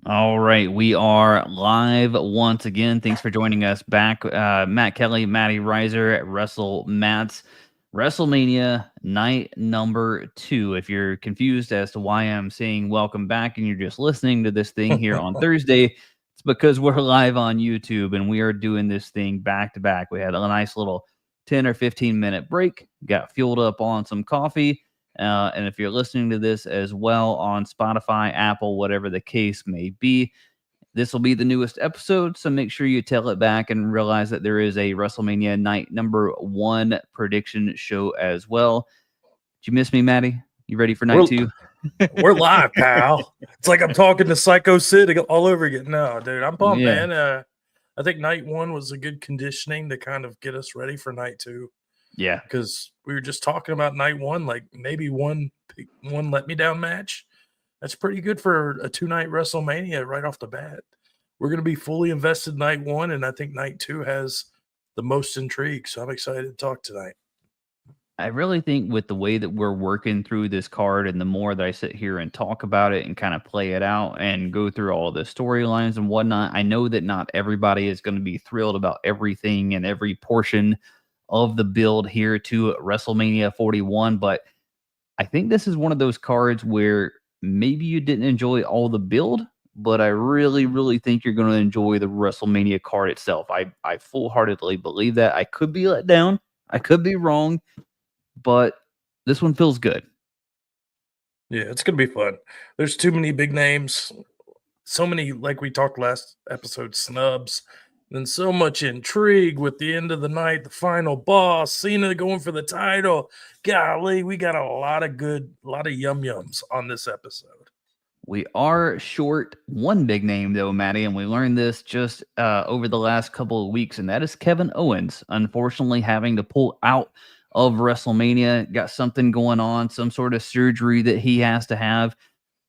All right, we are live once again. Thanks for joining us back. Matt Kelly, Matty Reiser at Wrestlemania night number 2. If you're confused as to why I'm saying welcome back and you're just listening to this thing here on Thursday, it's because we're live on YouTube and we are doing this thing back to back. We had a nice little 10 or 15-minute break, got fueled up on some coffee. And if you're listening to this as well on Spotify, Apple, whatever the case may be, this will be the newest episode. So make sure you tail it back and realize that there is a WrestleMania night number 1 prediction show as well. Did you miss me, Maddie? You ready for night 2? We're live, pal. It's like I'm talking to Psycho Sid all over again. No, dude, I'm pumped, man. I think night 1 was a good conditioning to kind of get us ready for night 2. Yeah, because we were just talking about night 1, like maybe one let me down match. That's pretty good for a 2-night WrestleMania right off the bat. We're going to be fully invested night 1, and I think night 2 has the most intrigue. So I'm excited to talk tonight. I really think with the way that we're working through this card and the more that I sit here and talk about it and kind of play it out and go through all the storylines and whatnot, I know that not everybody is going to be thrilled about everything and every portion of the build here to WrestleMania 41, but I think this is one of those cards where maybe you didn't enjoy all the build, but I really, really think you're going to enjoy the WrestleMania card itself. I full-heartedly believe that. I could be let down. I could be wrong, but this one feels good. Yeah, it's going to be fun. There's too many big names, so many, like we talked last episode, snubs. And so much intrigue with the end of the night, the final boss, Cena going for the title. Golly, we got a lot of yum-yums on this episode. We are short one big name, though, Maddie, and we learned this just over the last couple of weeks, and that is Kevin Owens, unfortunately having to pull out of WrestleMania. Got something going on, some sort of surgery that he has to have.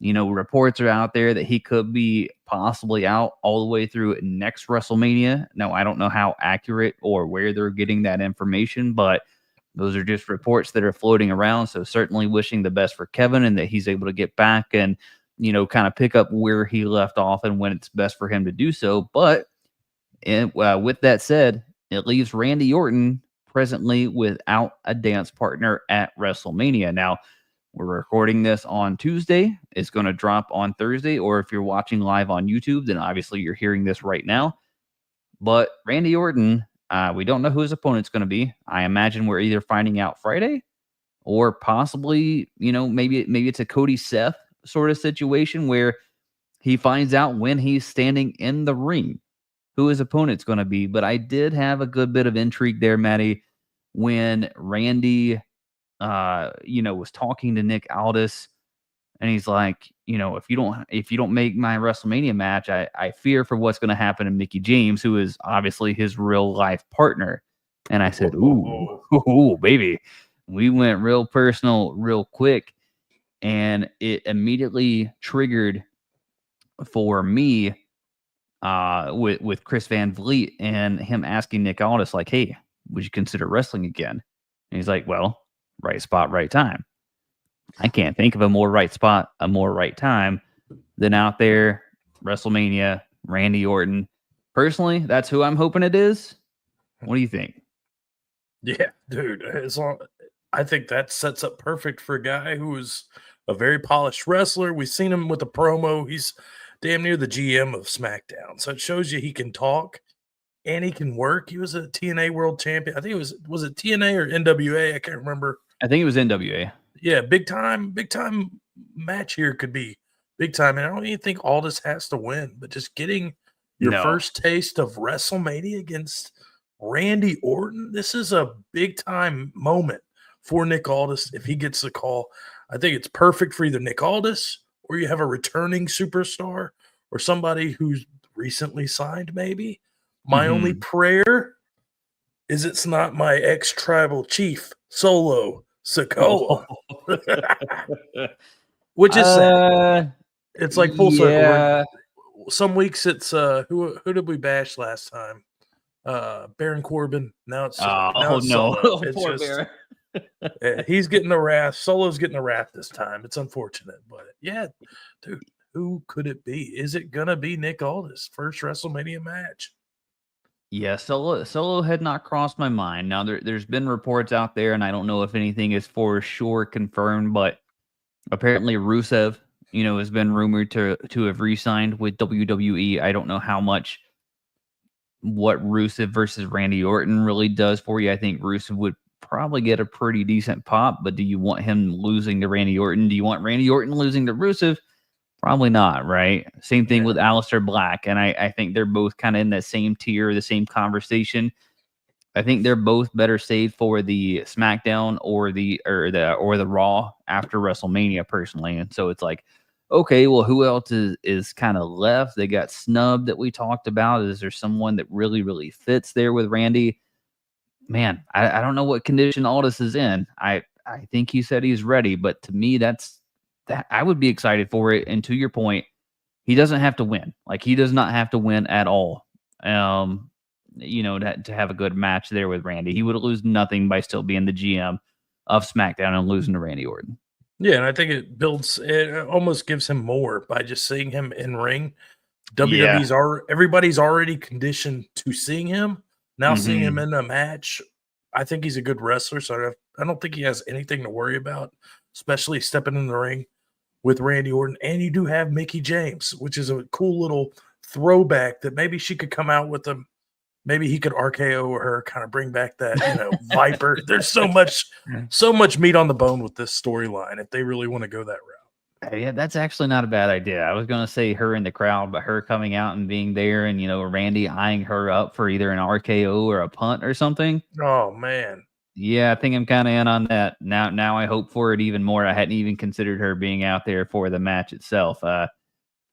You know, reports are out there that he could be possibly out all the way through next WrestleMania. Now, I don't know how accurate or where they're getting that information, but those are just reports that are floating around. So certainly wishing the best for Kevin and that he's able to get back and, you know, kind of pick up where he left off and when it's best for him to do so. But with that said, it leaves Randy Orton presently without a dance partner at WrestleMania. Now, we're recording this on Tuesday. It's going to drop on Thursday, or if you're watching live on YouTube, then obviously you're hearing this right now. But Randy Orton, we don't know who his opponent's going to be. I imagine we're either finding out Friday or possibly, you know, maybe it's a Cody Seth sort of situation where he finds out when he's standing in the ring who his opponent's going to be. But I did have a good bit of intrigue there, Maddie, when Randy was talking to Nick Aldis, and he's like, you know, if you don't make my WrestleMania match, I fear for what's going to happen to Mickie James, who is obviously his real life partner. And I said, ooh, baby, we went real personal, real quick, and it immediately triggered for me with Chris Van Vliet and him asking Nick Aldis, like, hey, would you consider wrestling again? And he's like, well, right spot, right time. I can't think of a more right spot, a more right time than out there, WrestleMania, Randy Orton. Personally, that's who I'm hoping it is. What do you think? Yeah, dude. I think that sets up perfect for a guy who is a very polished wrestler. We've seen him with a promo. He's damn near the GM of SmackDown. So it shows you he can talk and he can work. He was a TNA world champion. I think it was it TNA or NWA? I can't remember. I think it was NWA. Yeah, big time match here could be big time. And I don't even think Aldis has to win, but just getting your first taste of WrestleMania against Randy Orton, this is a big time moment for Nick Aldis if he gets the call. I think it's perfect for either Nick Aldis or you have a returning superstar or somebody who's recently signed maybe. My only prayer is it's not my ex-tribal chief, Solo Sikoa. Which is sad. It's like full circle. Some weeks it's who did we bash last time? Baron Corbin. Now it's Solo. It's poor just, Baron. he's getting the wrath. Solo's getting the wrath this time. It's unfortunate, but yeah, dude, who could it be? Is it gonna be Nick Aldis first WrestleMania match? Yeah, Solo had not crossed my mind. Now there's been reports out there, and I don't know if anything is for sure confirmed, but apparently Rusev, has been rumored to have re-signed with WWE. I don't know how much what Rusev versus Randy Orton really does for you. I think Rusev would probably get a pretty decent pop, but do you want him losing to Randy Orton? Do you want Randy Orton losing to Rusev? Probably not, right? Same thing with Yeah. Aleister Black, and I think they're both kind of in that same tier, the same conversation. I think they're both better saved for the SmackDown or the Raw after WrestleMania, personally. And so it's like, okay, well, who else is kind of left? They got snubbed that we talked about. Is there someone that really, really fits there with Randy? Man, I don't know what condition Aldis is in. I think he said he's ready, but to me, that I would be excited for it. And to your point, he doesn't have to win. Like, he does not have to win at all. To have a good match there with Randy. He would lose nothing by still being the GM of SmackDown and losing to Randy Orton. Yeah, and I think it almost gives him more by just seeing him in ring. Yeah. Everybody's already conditioned to seeing him. Now seeing him Mhm. in a match, I think he's a good wrestler, so I don't think he has anything to worry about, especially stepping in the ring with Randy Orton. And you do have Mickey James, which is a cool little throwback that maybe she could come out with him. Maybe he could RKO her, kind of bring back that, Viper. There's so much meat on the bone with this storyline if they really want to go that route. Yeah, that's actually not a bad idea. I was gonna say her in the crowd, but her coming out and being there and, Randy eyeing her up for either an RKO or a punt or something. Oh man. Yeah, I think I'm kinda in on that. Now I hope for it even more. I hadn't even considered her being out there for the match itself.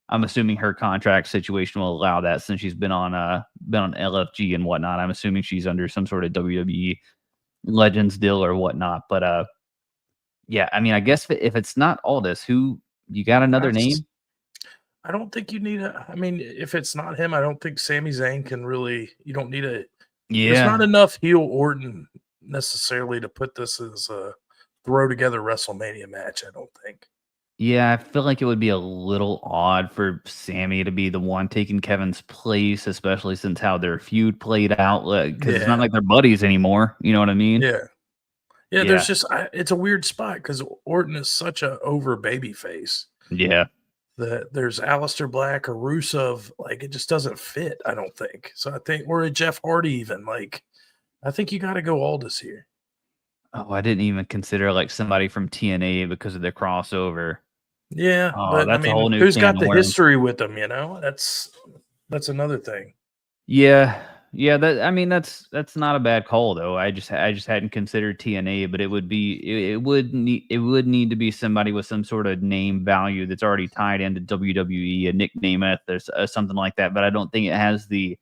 I'm assuming her contract situation will allow that since she's been on LFG and whatnot. I'm assuming she's under some sort of WWE Legends deal or whatnot. But yeah, I mean, I guess if it's not Aldis, who you got another name? I don't think you need I mean, if it's not him, I don't think Sami Zayn can really. You don't need there's not Yeah. enough heel Orton necessarily to put this as a throw together WrestleMania match, I don't think. Yeah, I feel like it would be a little odd for Sammy to be the one taking Kevin's place, especially since how their feud played out. Because it's not Yeah. like they're buddies anymore. You know what I mean? Yeah. Yeah, there's Yeah. just it's a weird spot because Orton is such a over baby face Yeah. that there's Aleister Black or Rusev, like, it just doesn't fit, I don't think. So I think we're at Jeff Hardy even, like, I think you gotta go Aldis here. Oh, I didn't even consider like somebody from TNA because of their crossover. Yeah, Oh, but I that's a whole mean, new who's can got of the worms. history with them, That's another thing. Yeah. Yeah, I mean, that's not a bad call though. I just hadn't considered TNA, but it would need to be somebody with some sort of name value that's already tied into WWE, a nickname or something like that. But I don't think it has the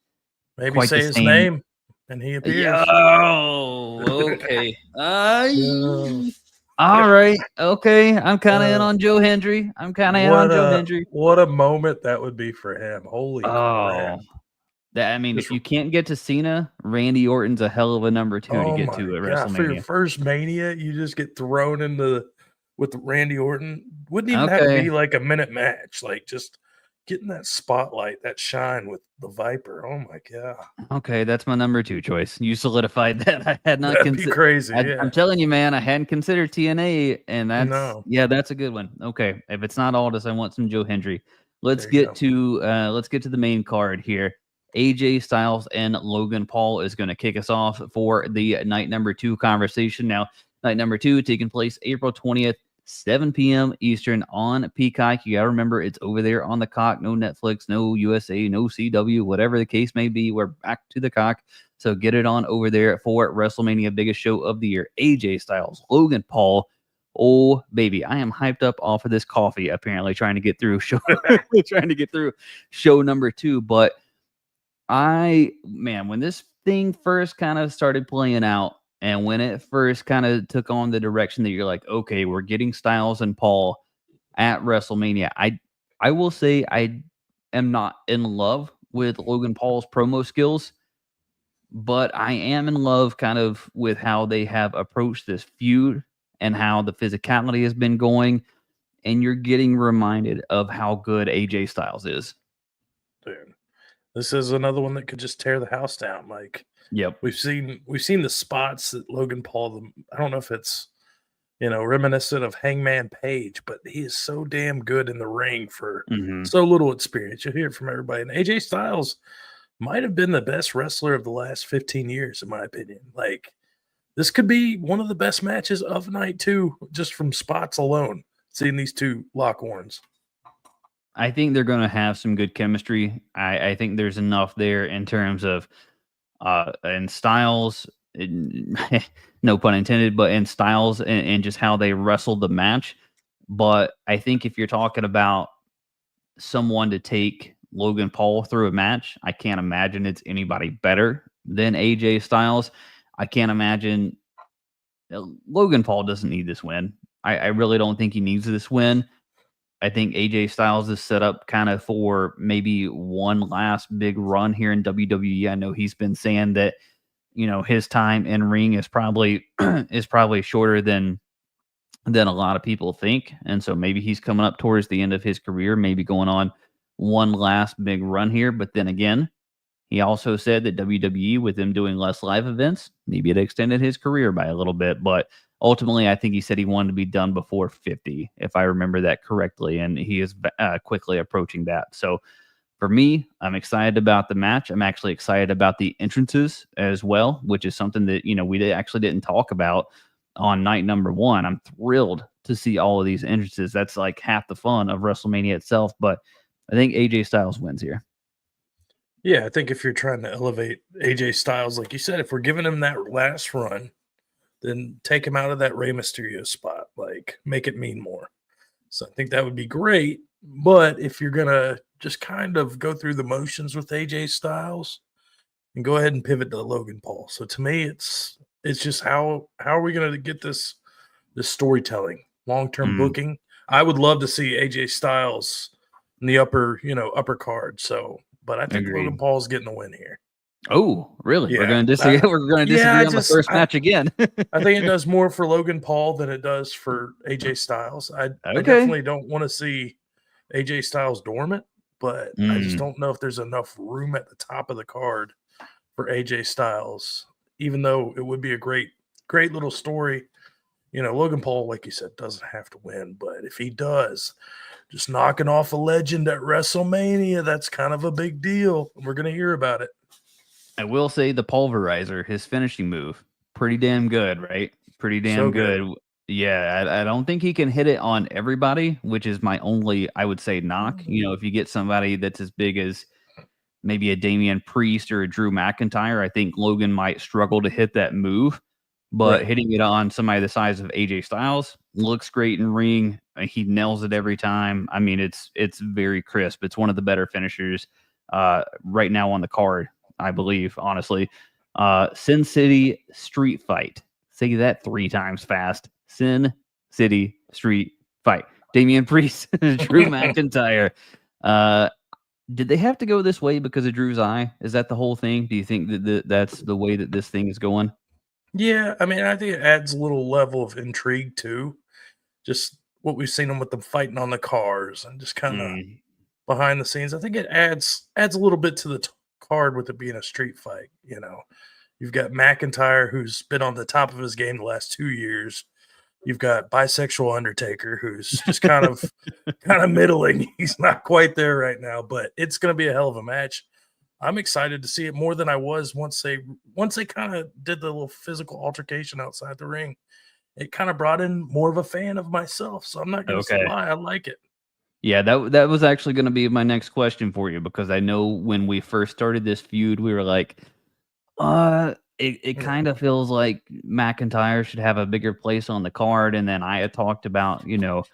Maybe quite the say his same. name and he appears. Yo, okay. Yeah. All right. Okay. I'm kind of in Uh, on Joe Hendry. I'm kind of in on what Joe a Hendry. what a moment that would be for him. Holy crap. Oh, I mean, Just if you can't get to Cena, Randy Orton's a hell of a number 2 to Oh get my to at god, for your WrestleMania. first Mania, you just get thrown into with Randy Orton. Wouldn't even have to Okay. be like a minute match, like just getting that spotlight, that shine with the Viper. Oh my god. Okay, that's my number 2 choice. You solidified that. I had not That'd be considered. crazy, I'm yeah. telling you, man, I hadn't considered TNA, and No, that's a good one. Okay, if it's not Aldis, I want some Joe Hendry. Let's there you get go. to the main card here. AJ Styles and Logan Paul is going to kick us off for the night number 2 conversation. Now, night number 2 taking place April 20th, 7 p.m. Eastern on Peacock. You got to remember, it's over there on the cock. No Netflix, no USA, no CW, whatever the case may be. We're back to the cock. So get it on over there for WrestleMania, biggest show of the year. AJ Styles, Logan Paul. Oh, baby, I am hyped up off of this coffee, apparently, trying to get through show number 2. But man, when this thing first kind of started playing out and when it first kind of took on the direction that you're like, okay, we're getting Styles and Paul at WrestleMania, I will say I am not in love with Logan Paul's promo skills, but I am in love kind of with how they have approached this feud and how the physicality has been going. and you're getting reminded of how good AJ Styles is. Dude, this is another one that could just tear the house down. Like Yep. we've seen the spots that Logan Paul. I don't know if it's reminiscent of Hangman Page, but he is so damn good in the ring for Mm-hmm. so little experience. You'll hear it from everybody. And AJ Styles might have been the best wrestler of the last 15 years, in my opinion. Like this could be one of the best matches of night two, just from spots alone. Seeing these two lock horns. I think they're going to have some good chemistry. I think there's enough there in terms of and styles, no pun intended, but in styles and just how they wrestled the match. But I think if you're talking about someone to take Logan Paul through a match, I can't imagine it's anybody better than AJ Styles. I can't imagine Logan Paul doesn't need this win. I really don't think he needs this win. I think AJ Styles is set up kind of for maybe one last big run here in WWE. I know he's been saying that, his time in ring is probably is probably shorter than a lot of people think. And so maybe he's coming up towards the end of his career, maybe going on one last big run here. But then again, he also said that WWE, with him doing less live events, maybe it extended his career by a little bit. But ultimately, I think he said he wanted to be done before 50, if I remember that correctly. And he is quickly approaching that. So for me, I'm excited about the match. I'm actually excited about the entrances as well, which is something that, we actually didn't talk about on night number one. I'm thrilled to see all of these entrances. That's like half the fun of WrestleMania itself. But I think AJ Styles wins here. Yeah, I think if you're trying to elevate AJ Styles, like you said, if we're giving him that last run, then take him out of that Rey Mysterio spot. Like, make it mean more. So I think that would be great. But if you're gonna just kind of go through the motions with AJ Styles, and go ahead and pivot to Logan Paul. So to me, it's just how are we gonna get this storytelling, long-term booking? I would love to see AJ Styles in the upper card. So, but I think Agreed. Logan Paul's getting the win here. Oh, really? Yeah, we're going to disagree. We're going to disagree on the first match again. I think it does more for Logan Paul than it does for AJ Styles. I Okay. definitely don't want to see AJ Styles dormant, but I just don't know if there's enough room at the top of the card for AJ Styles. Even though it would be a great little story. Logan Paul, like you said, doesn't have to win, but if he does, just knocking off a legend at WrestleMania, that's kind of a big deal. We're going to hear about it. I will say the pulverizer, his finishing move, pretty damn good, right? Pretty damn good. Yeah, I don't think he can hit it on everybody, which is my only, I would say, knock. If you get somebody that's as big as maybe a Damian Priest or a Drew McIntyre, I think Logan might struggle to hit that move. But hitting it on somebody the size of AJ Styles looks great in ring. He nails it every time. I mean, it's very crisp. It's one of the better finishers right now on the card, I believe, honestly. Sin City Street Fight. Say that 3 times fast. Sin City Street Fight. Damian Priest, Drew McIntyre. Did they have to go this way because of Drew's eye? Is that the whole thing? Do you think that that's the way that this thing is going? Yeah, I mean, I think it adds a little level of intrigue too. Just what we've seen them with them fighting on the cars and just kind of behind the scenes. I think it adds a little bit to the card with it being a street fight. You've got McIntyre, who's been on the top of his game the last 2 years. You've got bisexual Undertaker, who's just kind of middling. He's not quite there right now, but it's going to be a hell of a match. I'm excited to see it more than I was once they kind of did the little physical altercation outside the ring. It kind of brought in more of a fan of myself, so I'm not going to lie. I like it. Yeah, that was actually going to be my next question for you, because I know when we first started this feud, we were like, it kind of feels like McIntyre should have a bigger place on the card. And then I had talked about, the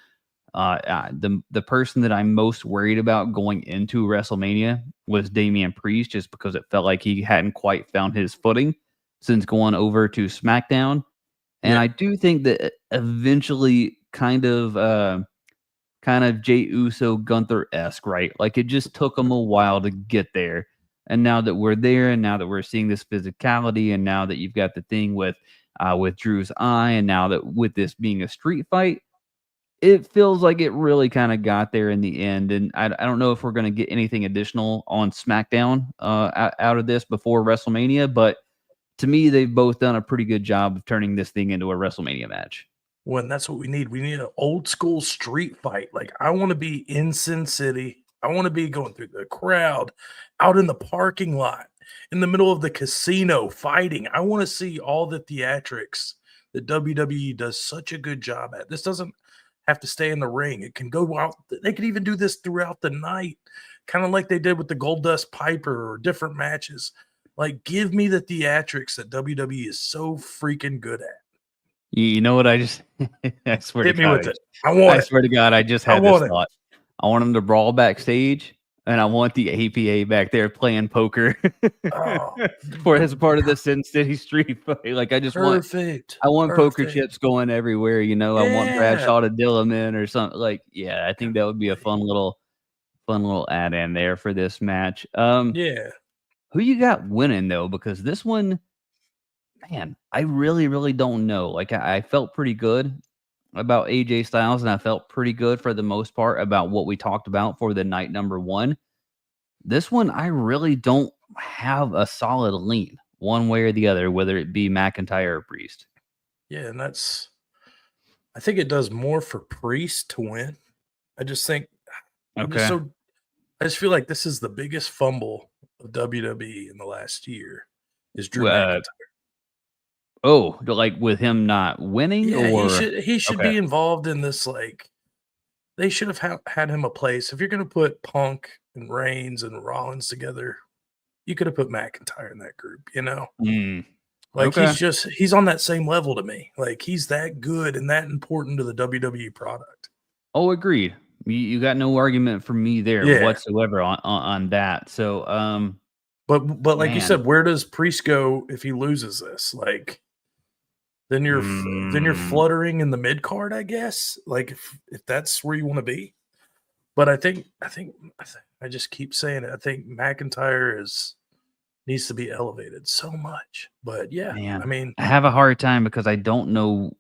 person that I'm most worried about going into WrestleMania was Damian Priest, just because it felt like he hadn't quite found his footing since going over to SmackDown. And I do think that eventually kind of Jey Uso Gunther-esque, right? Like, it just took him a while to get there. And now that we're there, and now that we're seeing this physicality, and now that you've got the thing with Drew's eye, and now that with this being a street fight, it feels like it really kind of got there in the end, and I don't know if we're going to get anything additional on SmackDown out of this before WrestleMania, but to me, they've both done a pretty good job of turning this thing into a WrestleMania match. When that's what we need. We need an old school street fight. Like, I want to be in Sin City. I want to be going through the crowd, out in the parking lot, in the middle of the casino fighting. I want to see all the theatrics that WWE does such a good job at. This doesn't have to stay in the ring. It can go out. They could even do this throughout the night, kind of like they did with the Goldust Piper or different matches. Like, give me the theatrics that WWE is so freaking good at. You know what? I just I swear Hit to me God, with it. I want it. swear to God, I just I had this want it. thought. I want them to brawl backstage, and I want the APA back there playing poker Oh, for as part of the Sin City street fight. Like I just want perfect. poker chips going everywhere. You know, I want Yeah. Bradshaw to deal them in or something. Like, yeah, I think that would be a fun little add in there for this match. Yeah. Who you got winning though? Because this one, man, I really, really don't know. Like I felt pretty good about AJ Styles, and I felt pretty good for the most part about what we talked about for the night number one. This one, I really don't have a solid lean one way or the other, whether it be McIntyre or Priest. Yeah, and I think it does more for Priest to win. I just think I just feel like this is the biggest fumble of WWE in the last year is Drew McIntyre. Oh, like with him not winning, Yeah, or he should be involved in this. Like, they should have had him a place. If you're going to put Punk and Reigns and Rollins together, you could have put McIntyre in that group. You know, like he's on that same level to me. Like, he's that good and that important to the WWE product. Oh, agreed. You got no argument from me there whatsoever on that. So, but like you said, where does Priest go if he loses this? Like, then you're fluttering in the mid card, I guess. Like, if that's where you want to be. But I think I just keep saying it. I think McIntyre needs to be elevated so much. But yeah, man, I mean, I have a hard time because I don't know.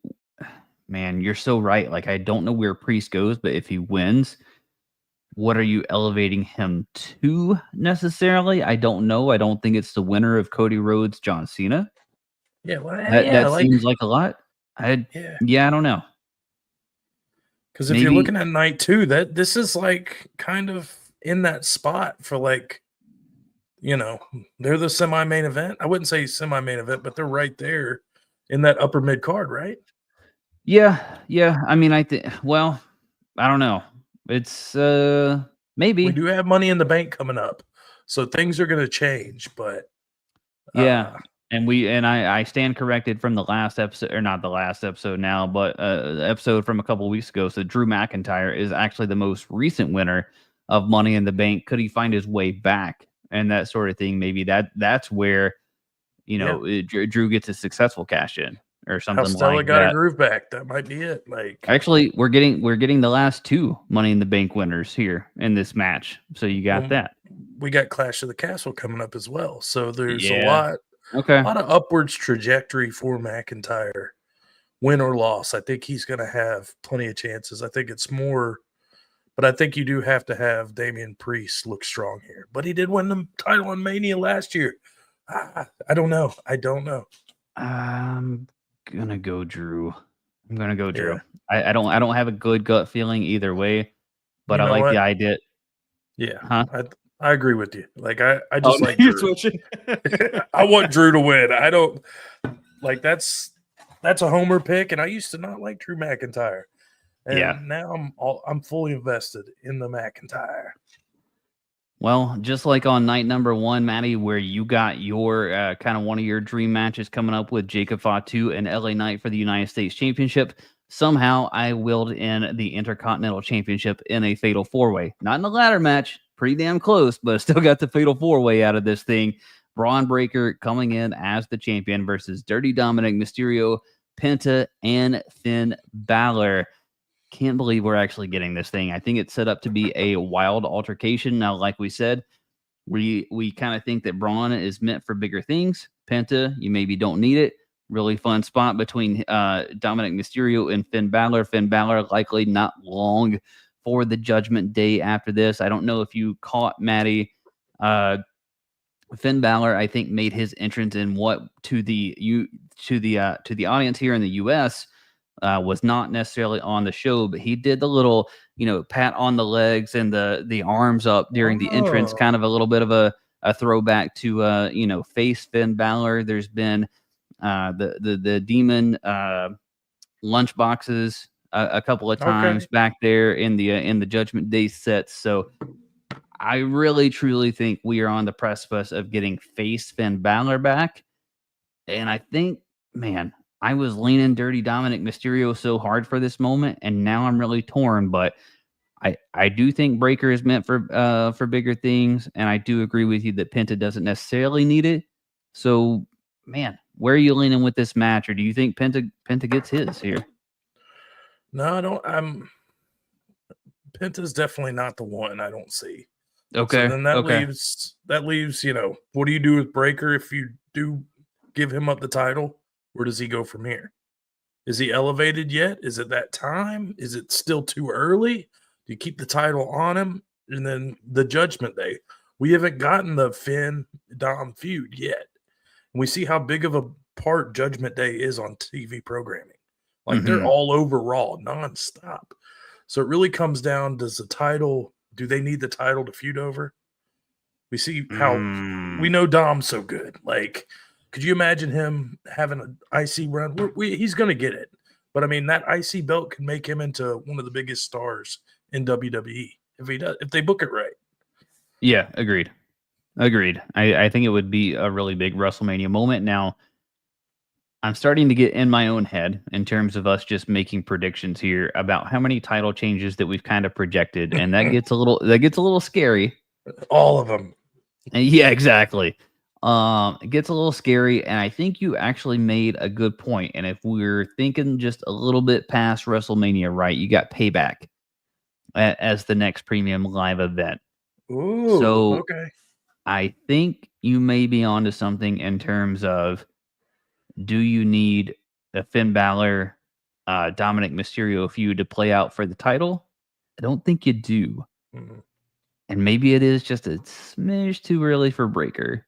Man, you're so right. Like, I don't know where Priest goes, but if he wins, what are you elevating him to necessarily? I don't know. I don't think it's the winner of Cody Rhodes, John Cena. Yeah, well, that seems like a lot. I don't know. Because if you're looking at night two, this is like kind of in that spot for, like, you know, they're the semi-main event. I wouldn't say semi-main event, but they're right there in that upper mid card, right? Yeah. I mean, I think. Well, I don't know. It's maybe we do have Money in the Bank coming up, so things are going to change. But yeah, and I stand corrected from the last episode, or not the last episode now, but the episode from a couple of weeks ago. So Drew McIntyre is actually the most recent winner of Money in the Bank. Could he find his way back and that sort of thing? Maybe that's where Drew gets a successful cash in. Or something like that. Stella got a groove back. That might be it. Like, actually, we're getting the last two Money in the Bank winners here in this match. So you got that. We got Clash of the Castle coming up as well. So there's a lot of upwards trajectory for McIntyre, win or loss. I think he's going to have plenty of chances. I think it's more, but I think you do have to have Damian Priest look strong here. But he did win the title on Mania last year. I don't know. I'm gonna go Drew. Yeah. I don't have a good gut feeling either way, but I like the idea. Yeah, I agree with you. Like, I just like Drew. Switching. I want Drew to win. I don't like that's a homer pick, and I used to not like Drew McIntyre, and now I'm fully invested in the McIntyre. Well, just like on night number one, Maddie, where you got your kind of one of your dream matches coming up with Jacob Fatu and LA Knight for the United States Championship, somehow I willed in the Intercontinental Championship in a fatal four-way. Not in a ladder match, pretty damn close, but still got the fatal four-way out of this thing. Braun Breaker coming in as the champion versus Dirty Dominic Mysterio, Penta, and Finn Balor. Can't believe we're actually getting this thing. I think it's set up to be a wild altercation. Now, like we said, we kind of think that Braun is meant for bigger things. Penta, you maybe don't need it. Really fun spot between Dominic Mysterio and Finn Balor. Finn Balor likely not long for the Judgment Day after this. I don't know if you caught Maddie. Finn Balor, I think, made his entrance in what to the audience here in the U.S. Was not necessarily on the show, but he did the little pat on the legs and the arms up during the entrance, Oh, kind of a little bit of a throwback to face Finn Balor. There's been the demon lunch boxes a couple of okay. times back there in the Judgment Day sets. So I really truly think we are on the precipice of getting face Finn Balor back. And I think, man, I was leaning Dirty Dominic Mysterio so hard for this moment, and now I'm really torn. But I do think Breaker is meant for bigger things, and I do agree with you that Penta doesn't necessarily need it. So, man, where are you leaning with this match, or do you think Penta gets his here? No, I don't. Penta's definitely not the one. I don't see. So Okay, then that okay. leaves what do you do with Breaker if you do give him up the title? Where does he go from here? Is he elevated yet? Is it that time? Is it still too early? Do you keep the title on him? And then the Judgment Day. We haven't gotten the Finn Dom feud yet. And we see how big of a part Judgment Day is on TV programming. Like they're all over Raw nonstop. So it really comes down, do they need the title to feud over? We see how we know Dom's so good. Like, could you imagine him having an IC run? He's going to get it. But I mean, that IC belt can make him into one of the biggest stars in WWE if they book it right. Yeah, agreed. I think it would be a really big WrestleMania moment. Now, I'm starting to get in my own head in terms of us just making predictions here about how many title changes that we've kind of projected, and that gets a little scary. All of them. Yeah, exactly. It gets a little scary, and I think you actually made a good point. And if we're thinking just a little bit past WrestleMania, right, you got Payback as the next premium live event. Ooh, So okay. I think you may be onto something in terms of, do you need a Finn Balor, Dominic Mysterio feud to play out for the title? I don't think you do. Mhm. And maybe it is just a smidge too early for Breaker.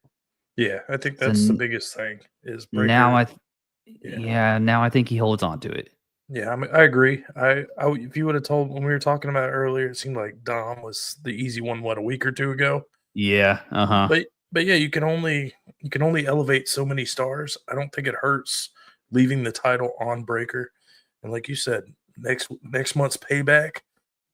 Yeah, I think So that's the biggest thing is now Breaker. Yeah. now I think he holds on to it. Yeah, I mean, I agree. If you would have told when we were talking about it earlier, it seemed like Dom was the easy one. What, a week or two ago? Yeah. Uh-huh. But yeah, you can only elevate so many stars. I don't think it hurts leaving the title on Breaker. And like you said, next month's Payback,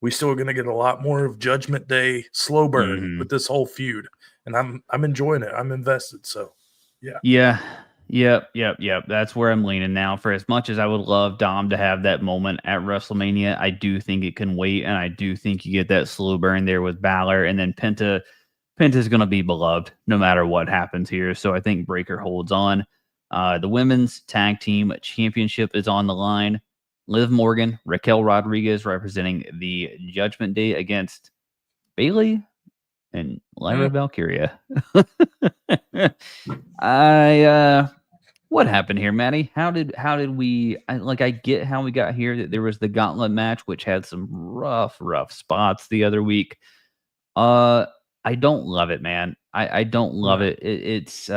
we still are going to get a lot more of Judgment Day slow burn Mhm. with this whole feud, and I'm enjoying it. I'm invested. So yeah, Yeah. Yep. That's where I'm leaning now. For as much as I would love Dom to have that moment at WrestleMania, I do think it can wait, and I do think you get that slow burn there with Balor, and then Penta's going to be beloved no matter what happens here. So I think Breaker holds on. The women's tag team championship is on the line. Liv Morgan, Raquel Rodriguez representing the Judgment Day against Bailey and Lyra Valkyria. What happened here, Maddie? How did we I get how we got here, that there was the gauntlet match, which had some rough spots the other week. I don't love it, man. I don't love no, it. It's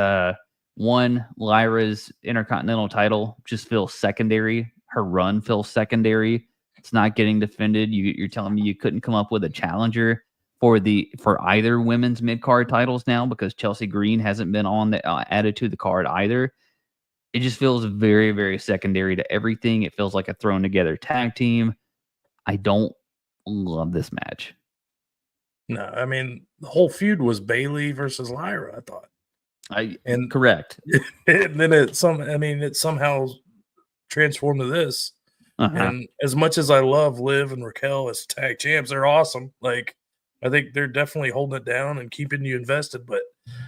one, Lyra's Intercontinental title just feels secondary. Her run feels secondary. It's not getting defended. You're telling me you couldn't come up with a challenger for either women's mid card titles now, because Chelsea Green hasn't been on the added to the card either. It just feels very, very secondary to everything. It feels like a thrown together tag team. I don't love this match. no. I mean, the whole feud was Bailey versus Lyra. I thought, and Correct. and then it somehow transformed to this. Uh-huh. And as much as I love Liv and Raquel as tag champs, they're awesome. Like, I think they're definitely holding it down and keeping you invested. But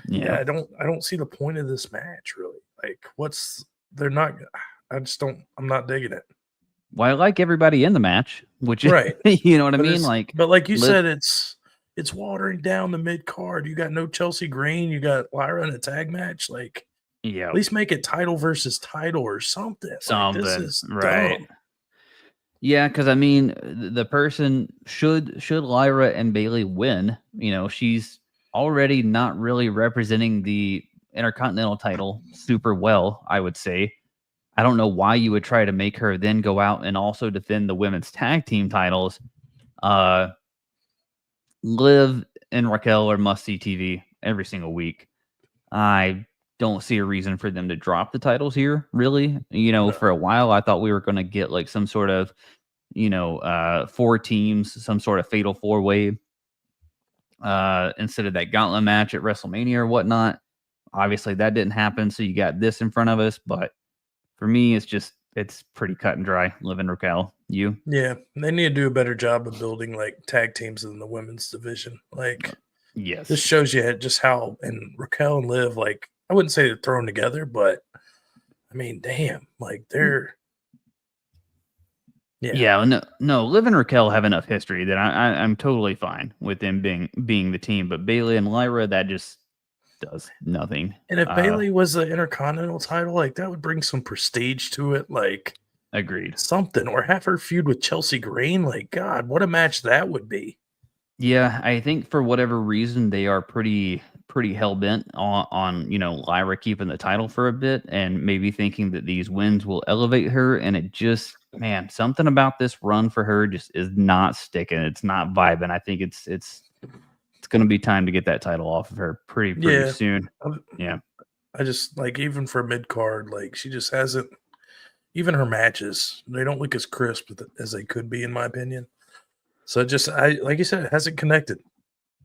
yeah, Yeah. I don't see the point of this match really. Like, they're not. I just don't. I'm not digging it. Well, I like everybody in the match, which Right. you know what I But mean? Like, like you Liv, said, it's watering down the mid card. You got no Chelsea Green. You got Lyra in a tag match. Like, Yeah. At least make it title versus title or something. Like, this Something. is Right. dumb. Yeah, because I mean, the person should Lyra and Bailey win, she's already not really representing the Intercontinental title super well, I would say. I don't know why you would try to make her then go out and also defend the women's tag team titles. Uh, Liv and Raquel are must see TV every single week. I don't see a reason for them to drop the titles here, really. No. For a while, I thought we were going to get like some sort of, four teams, some sort of fatal four way instead of that gauntlet match at WrestleMania or whatnot. Obviously, that didn't happen. So you got this in front of us. But for me, it's pretty cut and dry. Liv and Raquel. You? Yeah, they need to do a better job of building like tag teams in the women's division. Like, Yes. this shows you just how, and Raquel and Liv, like, I wouldn't say they're thrown together, but I mean, damn, like they're, Yeah, no. Liv and Raquel have enough history that I'm totally fine with them being the team. But Bailey and Lyra, that just does nothing. And if Bailey was the Intercontinental title, like that would bring some prestige to it, like Agreed. something, or have her feud with Chelsea Green. Like, God, what a match that would be. Yeah, I think for whatever reason they are pretty hell bent on Lyra keeping the title for a bit, and maybe thinking that these wins will elevate her. And it just, man, something about this run for her just is not sticking. It's not vibing. I think it's going to be time to get that title off of her pretty soon. Yeah. I just like, even for mid card, like she just hasn't. Even her matches, they don't look as crisp as they could be, in my opinion. So just, like you said, it hasn't connected.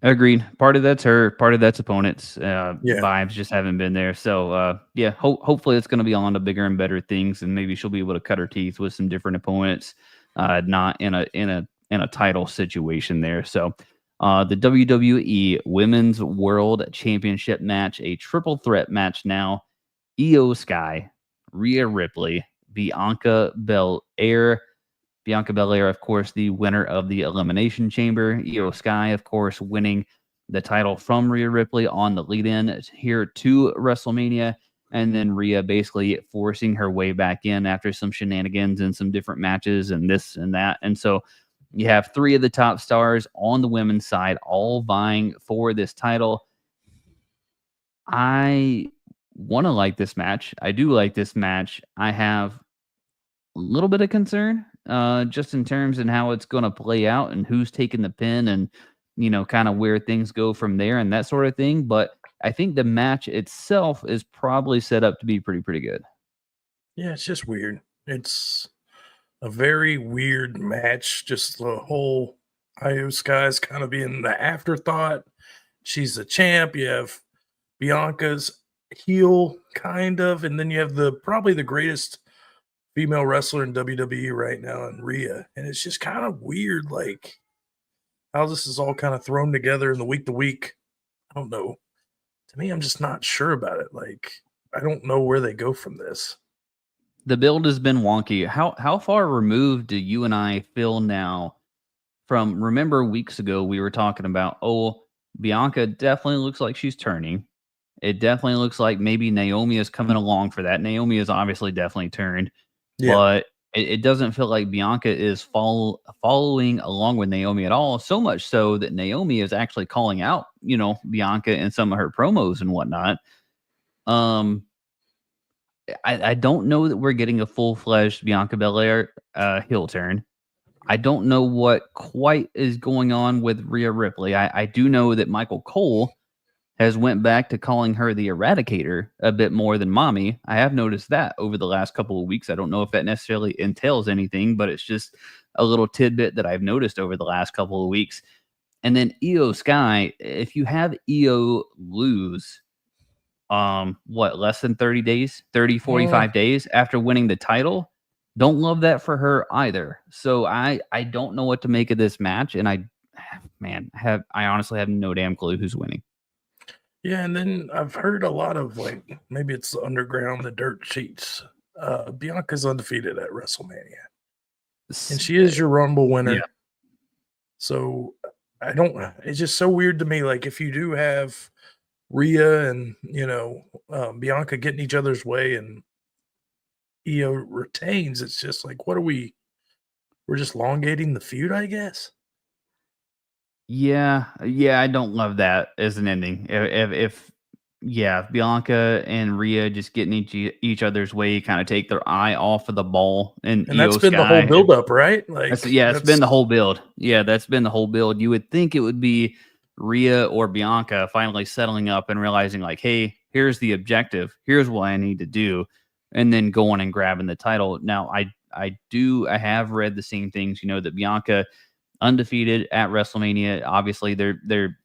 Agreed. Part of that's her, part of that's opponents. Vibes just haven't been there. So yeah, hopefully it's going to be on to bigger and better things, and maybe she'll be able to cut her teeth with some different opponents, not in a title situation there. So the WWE Women's World Championship match, a triple threat match now. Io Sky, Rhea Ripley, Bianca Belair. Bianca Belair, of course, the winner of the Elimination Chamber. Io Sky, of course, winning the title from Rhea Ripley on the lead-in here to WrestleMania. And then Rhea basically forcing her way back in after some shenanigans and some different matches and this and that. And so you have three of the top stars on the women's side all vying for this title. I want to like this match. I do like this match. I have a little bit of concern just in terms and how it's going to play out and who's taking the pin and kind of where things go from there and that sort of thing. But I think the match itself is probably set up to be pretty good. Yeah, it's just weird. It's a very weird match. Just the whole Io Sky's kind of being the afterthought. She's the champ. You have Bianca's heel, kind of, and then you have probably the greatest female wrestler in WWE right now, in Rhea. And it's just kind of weird, like how this is all kind of thrown together in the week to week. I don't know. To me, I'm just not sure about it. Like, I don't know where they go from this. The build has been wonky. How far removed do you and I feel now from, remember weeks ago we were talking about, Bianca definitely looks like she's turning. It definitely looks like maybe Naomi is coming along for that. Naomi is obviously definitely turned, but it doesn't feel like Bianca is following along with Naomi at all. So much so that Naomi is actually calling out, Bianca in some of her promos and whatnot. I don't know that we're getting a full-fledged Bianca Belair heel turn. I don't know what quite is going on with Rhea Ripley. I do know that Michael Cole has went back to calling her the Eradicator a bit more than Mommy. I have noticed that over the last couple of weeks. I don't know if that necessarily entails anything, but it's just a little tidbit that I've noticed over the last couple of weeks. And then Io Sky, if you have Io lose, less than 30 days, 45 days after winning the title, don't love that for her either. So I don't know what to make of this match, and I honestly have no damn clue who's winning. Yeah, and then I've heard a lot of, like, maybe it's the underground, the dirt sheets. Bianca's undefeated at WrestleMania, and she is your Rumble winner. Yeah. So it's just so weird to me. Like, if you do have Rhea and Bianca getting each other's way, and Io retains. It's just like, what are we? We're just elongating the feud, I guess. Yeah, yeah, I don't love that as an ending. If yeah, if Bianca and Rhea just getting each other's way, kind of take their eye off of the ball in And that's Io been the whole Sky. buildup, right? That's Like yeah, it's been that's the whole build. Yeah, that's been the whole build. You would think it would be Rhea or Bianca finally settling up and realizing like, hey, here's the objective. Here's what I need to do, and then going and grabbing the title. Now, I have read the same things. That Bianca undefeated at WrestleMania. Obviously, they're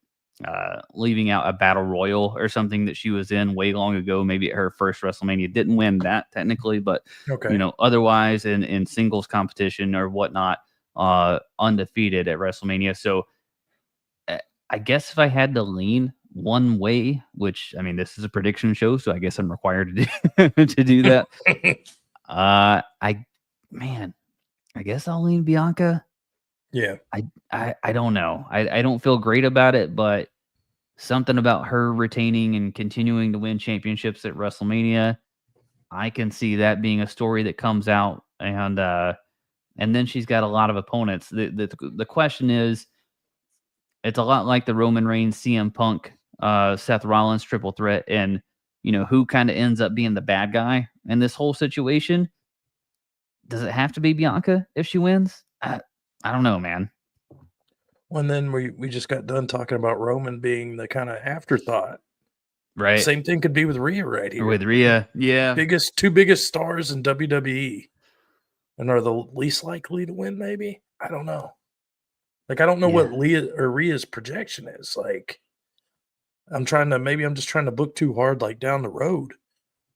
leaving out a battle royal or something that she was in way long ago. Maybe at her first WrestleMania, didn't win that technically, but okay. Otherwise in singles competition or whatnot, undefeated at WrestleMania. So I guess if I had to lean one way, which I mean, this is a prediction show, so I guess I'm required to to do that. I man, I guess I'll lean Bianca. Yeah. I don't know. I don't feel great about it, but something about her retaining and continuing to win championships at WrestleMania, I can see that being a story that comes out, and then she's got a lot of opponents. The question is, it's a lot like the Roman Reigns, CM Punk, Seth Rollins triple threat, and who kind of ends up being the bad guy in this whole situation. Does it have to be Bianca if she wins? I don't know, man. Well, and then we just got done talking about Roman being the kind of afterthought. Right. Same thing could be with Rhea right Or here. with Rhea. Yeah. Two biggest stars in WWE, and are the least likely to win. Maybe, I don't know. Like, I don't know what Yeah. Leah or Rhea's projection is. Like, I'm just trying to book too hard, like down the road.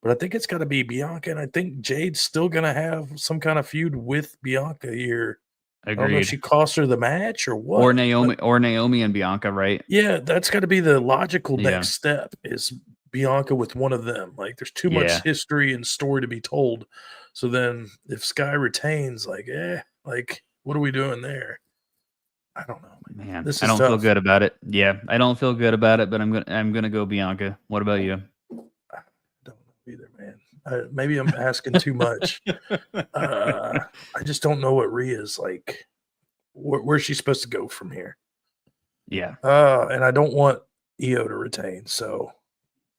But I think it's got to be Bianca, and I think Jade's still gonna have some kind of feud with Bianca here. I don't know if Agreed. she cost her the match or what, but Or Naomi and Bianca, right? yeah, that's got to be the logical Yeah. next step is Bianca with one of them. Like, there's too much Yeah. history and story to be told. So then, if Sky retains, like, what are we doing there? I don't know. Man, This I is don't feel tough. good about it. Yeah, I don't feel good about it, but I'm gonna go Bianca. What about you? I don't know either, man. Maybe I'm asking too much. I just don't know what Rhea's like. Where's she supposed to go from here? Yeah. And I don't want Io to retain, so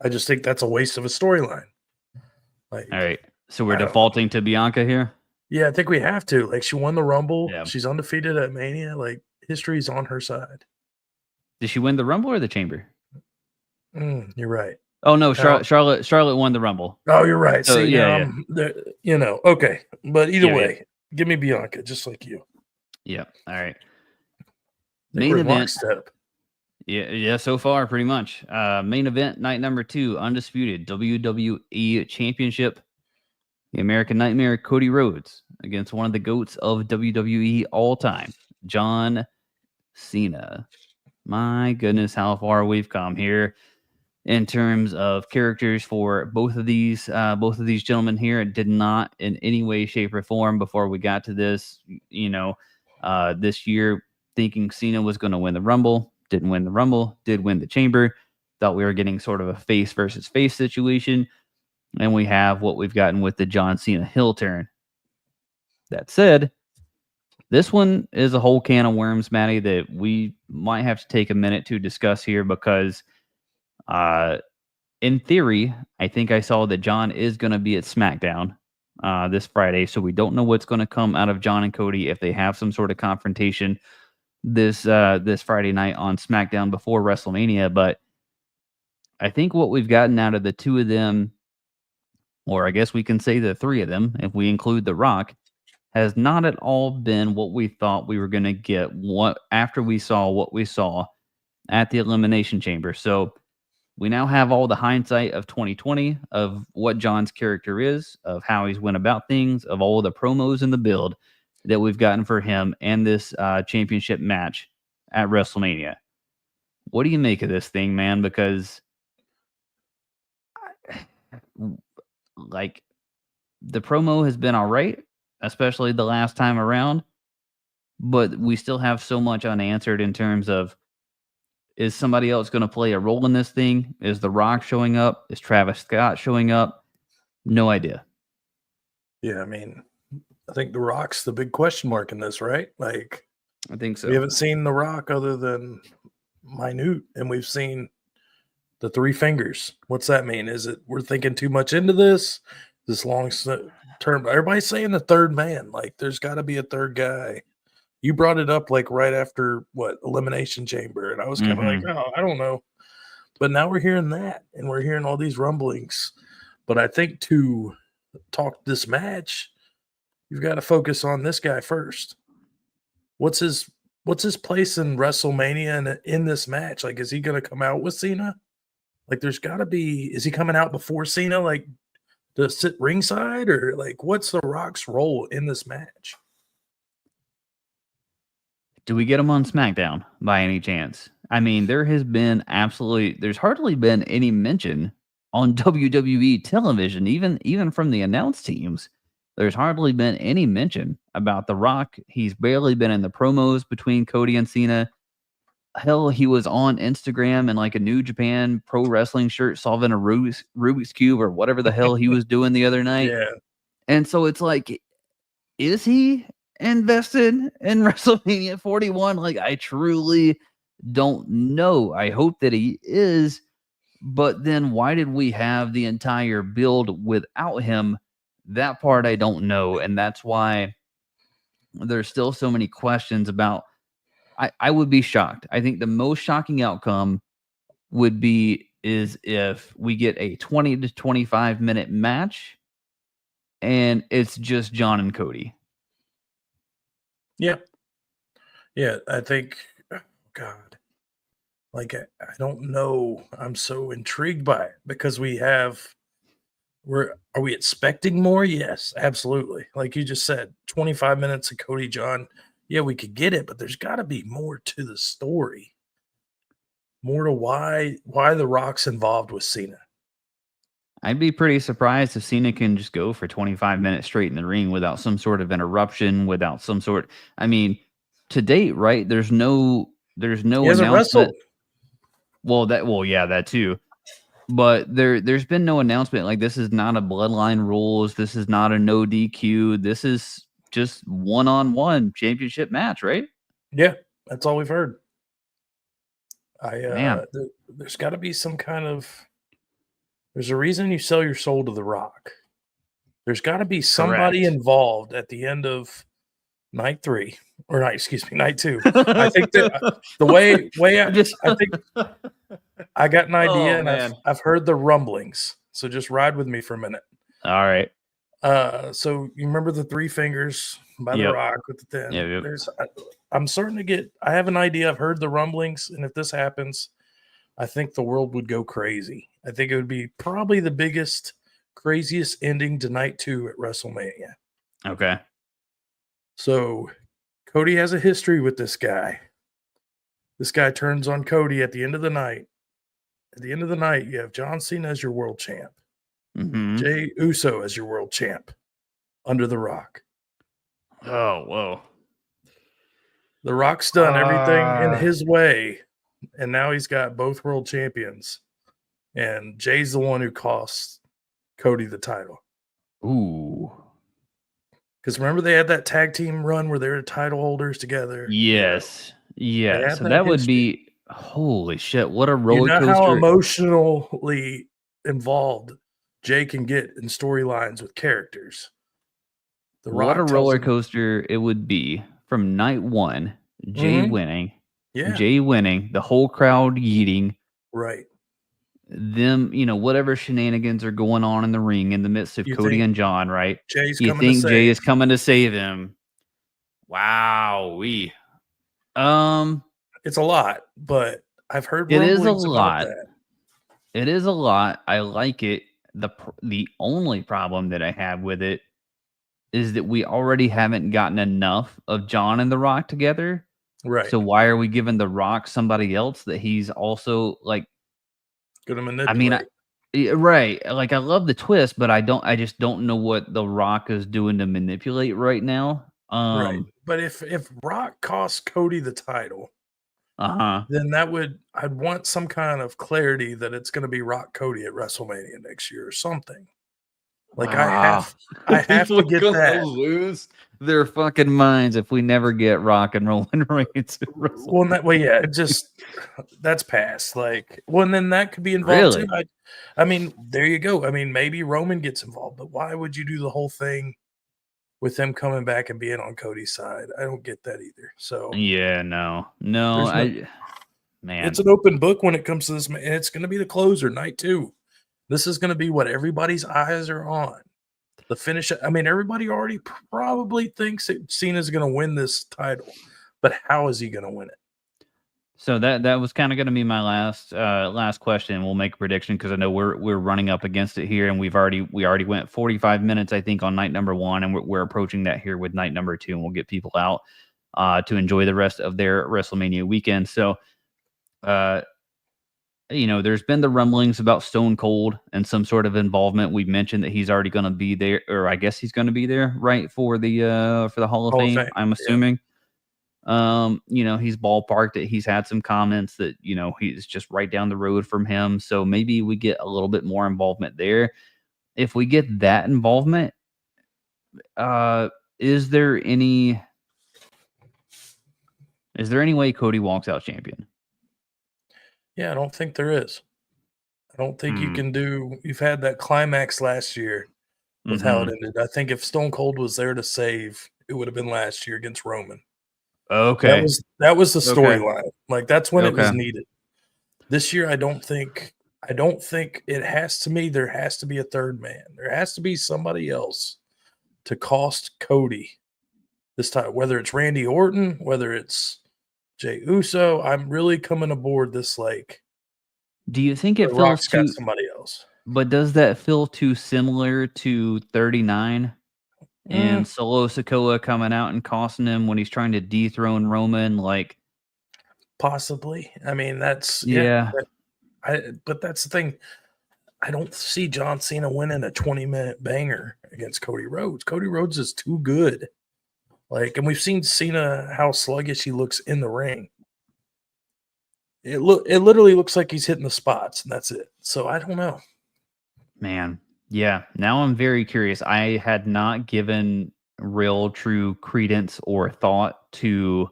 I just think that's a waste of a storyline. All Like, right. So we're I don't know. defaulting to Bianca here. Yeah, I think we have to. Like, she won the Rumble. Yeah. She's undefeated at Mania. Like, history's on her side. Did she win the Rumble or the Chamber? You're right. Oh no, Now, Charlotte won the Rumble. oh, you're right. So See, yeah, now yeah, okay. But either yeah, yeah, way, give me Bianca, just like you. yeah. All right. I think we're Main in event. lockstep. Yeah, yeah. So far, pretty much. Main event night number 2, undisputed WWE Championship. The American Nightmare, Cody Rhodes, against one of the GOATs of WWE all time, John Cena. My goodness, how far we've come here in terms of characters for both of these gentlemen here. It did not in any way, shape, or form before we got to this, this year, thinking Cena was going to win the Rumble. Didn't win the Rumble, did win the Chamber. Thought we were getting sort of a face versus face situation. And we have what we've gotten with the John Cena heel turn. That said, this one is a whole can of worms, Maddie, that we might have to take a minute to discuss here because, in theory, I think I saw that John is going to be at SmackDown this Friday. So we don't know what's going to come out of John and Cody if they have some sort of confrontation this Friday night on SmackDown before WrestleMania. But I think what we've gotten out of the two of them, or I guess we can say the three of them, if we include The Rock, has not at all been what we thought we were going to get after we saw what we saw at the Elimination Chamber. So we now have all the hindsight of 2020 of what John's character is, of how he's went about things, of all the promos in the build that we've gotten for him and this championship match at WrestleMania. What do you make of this thing, man? Because like the promo has been all right, especially the last time around, but we still have so much unanswered in terms of Is somebody else going to play a role in this thing? Is The Rock showing up? Is Travis Scott showing up? No idea. Yeah, I mean, I think The Rock's the big question mark in this, right? Like, I think so. we haven't seen The Rock other than Minute, and we've seen the three fingers. What's that mean? Is it we're thinking too much into this long term? Everybody's saying the third man. Like, there's got to be a third guy. You brought it up like right after Elimination Chamber, and I was kind of like, oh, I don't know. But now we're hearing that, and we're hearing all these rumblings. But I think to talk this match, you've got to focus on this guy first. What's his place in WrestleMania and in this match? Like, is he going to come out with Cena? Like, there's got to be. Is he coming out before Cena, like to sit ringside, or like what's The Rock's role in this match? Do we get him on SmackDown by any chance? I mean, there's hardly been any mention on WWE television, even from the announce teams. There's hardly been any mention about The Rock. He's barely been in the promos between Cody and Cena. Hell, he was on Instagram in like a New Japan Pro Wrestling shirt, solving a Rubik's Cube or whatever the hell he was doing the other night. Yeah. And so it's like, is he invested in WrestleMania 41? Like, I truly don't know. I hope that he is. But then why did we have the entire build without him? That part I don't know. And that's why there's still so many questions about. I would be shocked. I think the most shocking outcome is if we get a 20 to 25 minute match and it's just John and Cody. Yeah. Yeah, I think, oh God, like, I don't know. I'm so intrigued by it because are we expecting more? Yes, absolutely. Like you just said, 25 minutes of Cody John. Yeah, we could get it, but there's got to be more to the story. More to why The Rock's involved with Cena. I'd be pretty surprised if Cena can just go for 25 minutes straight in the ring without some sort of interruption, without some sort. I mean, to date, right? There's no He hasn't announcement. wrestled. Yeah, that too. But there's been no announcement. Like, this is not a bloodline rules. This is not a no DQ. This is just one-on-one championship match, right? Yeah, that's all we've heard. There's got to be some kind of. There's a reason you sell your soul to The Rock. There's got to be somebody involved at the end of night 2. I think that the way I think I got an idea, and I've heard the rumblings. So just ride with me for a minute. All right. So you remember the three fingers by The Rock with the thing? Yep. I'm starting to get. I have an idea. I've heard the rumblings, and if this happens, I think the world would go crazy. I think it would be probably the biggest, craziest ending to night 2 at WrestleMania. Okay. So Cody has a history with this guy. This guy turns on Cody at the end of the night. At the end of the night, you have John Cena as your world champ. Mm-hmm. Jey Uso as your world champ under The Rock. Oh, whoa. The Rock's done everything in his way, and now he's got both world champions. And Jay's the one who cost Cody the title. Ooh. Because remember they had that tag team run where they were title holders together? Yes. Yes. So that would be, holy shit, what a roller coaster. You know how emotionally involved Jay can get in storylines with characters. What a roller coaster it would be from night 1, Jay winning. Yeah. Jay winning, the whole crowd yeeting. Right. Them, whatever shenanigans are going on in the ring in the midst of Cody and John, right? Jay is coming to save him? Wow. It's a lot, but I've heard it is a lot. That. It is a lot. I like it. The only problem that I have with it is that we already haven't gotten enough of John and The Rock together. Right. So why are we giving The Rock somebody else that he's also like going to manipulate? I mean, right. Like, I love the twist, but I just don't know what The Rock is doing to manipulate right now. Right. But if Rock costs Cody the title, then I'd want some kind of clarity that it's going to be Rock Cody at WrestleMania next year or something. Like Wow. I have People to are get gonna that. lose their fucking minds if we never get Rock and Roman Reigns at Well, in WrestleMania. that way, yeah, it just that's past. Like, well, and then that could be involved too. Really? I mean, there you go. I mean, maybe Roman gets involved, but why would you do the whole thing with them coming back and being on Cody's side? I don't get that either. So Yeah, no, there's no. man. It's an open book when it comes to this, and it's going to be the closer night two. This is going to be what everybody's eyes are on. The finish. I mean, everybody already probably thinks that Cena's going to win this title, but how is he going to win it? So that was kind of going to be my last question. We'll make a prediction because I know we're running up against it here, and we already went 45 minutes, I think, on night number 1, and we're approaching that here with night number 2, and we'll get people out to enjoy the rest of their WrestleMania weekend. So, there's been the rumblings about Stone Cold and some sort of involvement. We mentioned that he's already going to be there, or I guess he's going to be there, right, for the Hall of Hall of Fame. Fame, I'm assuming. He's ballparked it. He's had some comments that, he's just right down the road from him. So maybe we get a little bit more involvement there. If we get that involvement, is there any way Cody walks out champion? Yeah, I don't think there is. I don't think you can do. You've had that climax last year with how it ended. I think if Stone Cold was there to save, it would have been last year against Roman. Okay. That was the storyline. Like that's when it was Okay. needed. This year, I don't think it has to me. There has to be a third man. There has to be somebody else to cost Cody this time. Whether it's Randy Orton, whether it's Jey Uso, I'm really coming aboard this. Like, Do you think it The feels Rock's got too? somebody else. But does that feel too similar to 39 Mm, and Solo Sikoa coming out and costing him when he's trying to dethrone Roman? Like, possibly. I mean, that's yeah. but that's the thing. I don't see John Cena winning a 20-minute banger against Cody Rhodes. Cody Rhodes is too good. Like, and we've seen Cena how sluggish he looks in the ring. It literally looks like he's hitting the spots, and that's it. So I don't know. Man, yeah. Now I'm very curious. I had not given real, true credence or thought to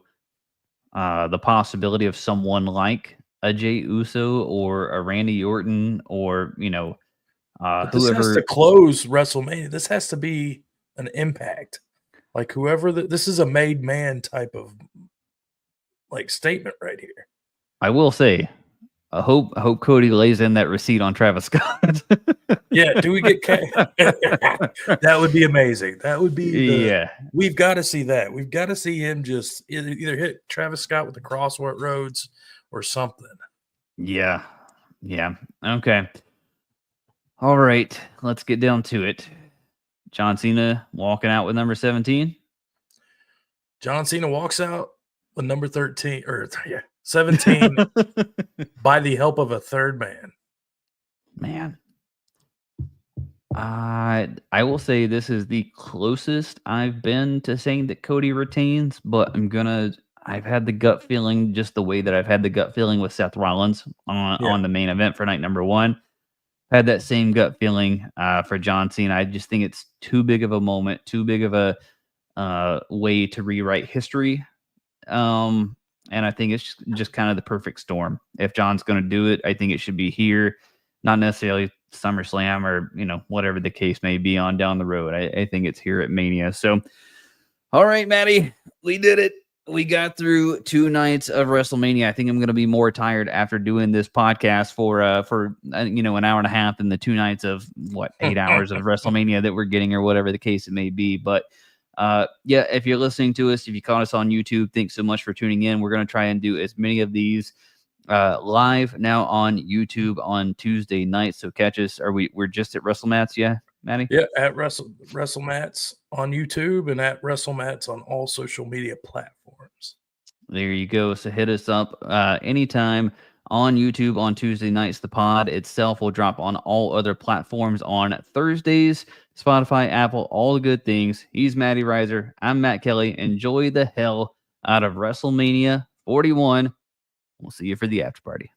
the possibility of someone like a Jey Uso or a Randy Orton or But this has to whoever. close WrestleMania. This has to be an impact. Like whoever this is a made man type of like statement right here. I will say, I hope Cody lays in that receipt on Travis Scott. Yeah, do we get that would be amazing. That would be Yeah. we've got to see that. We've got to see him just either hit Travis Scott with the crossword roads or something. Yeah. Yeah. Okay. All right. Let's get down to it. John Cena walking out with number 17. John Cena walks out with number 13 or 17 by the help of a third man. Man. I will say this is the closest I've been to saying that Cody retains, but I've had the gut feeling just the way that I've had the gut feeling with Seth Rollins on the main event for night number 1. Had that same gut feeling for John Cena. I just think it's too big of a moment, too big of a way to rewrite history. And I think it's just kind of the perfect storm. If John's going to do it, I think it should be here, not necessarily SummerSlam or, whatever the case may be on down the road. I think it's here at Mania. So, all right, Maddie, we did it. We got through 2 nights of WrestleMania. I think I'm going to be more tired after doing this podcast for an hour and a half than the 2 nights of 8 hours of WrestleMania that we're getting or whatever the case it may be. But if you're listening to us, if you caught us on YouTube, thanks so much for tuning in. We're going to try and do as many of these live now on YouTube on Tuesday night. So catch us. We're just at WrestleMats, yeah, Maddie? Yeah, at WrestleMats on YouTube and at WrestleMats on all social media platforms. There you go. So hit us up anytime on YouTube on Tuesday nights. The pod itself will drop on all other platforms on Thursdays, Spotify, Apple, all the good things. He's Matty Reiser. I'm Matt Kelly. Enjoy the hell out of WrestleMania 41. We'll see you for the after party.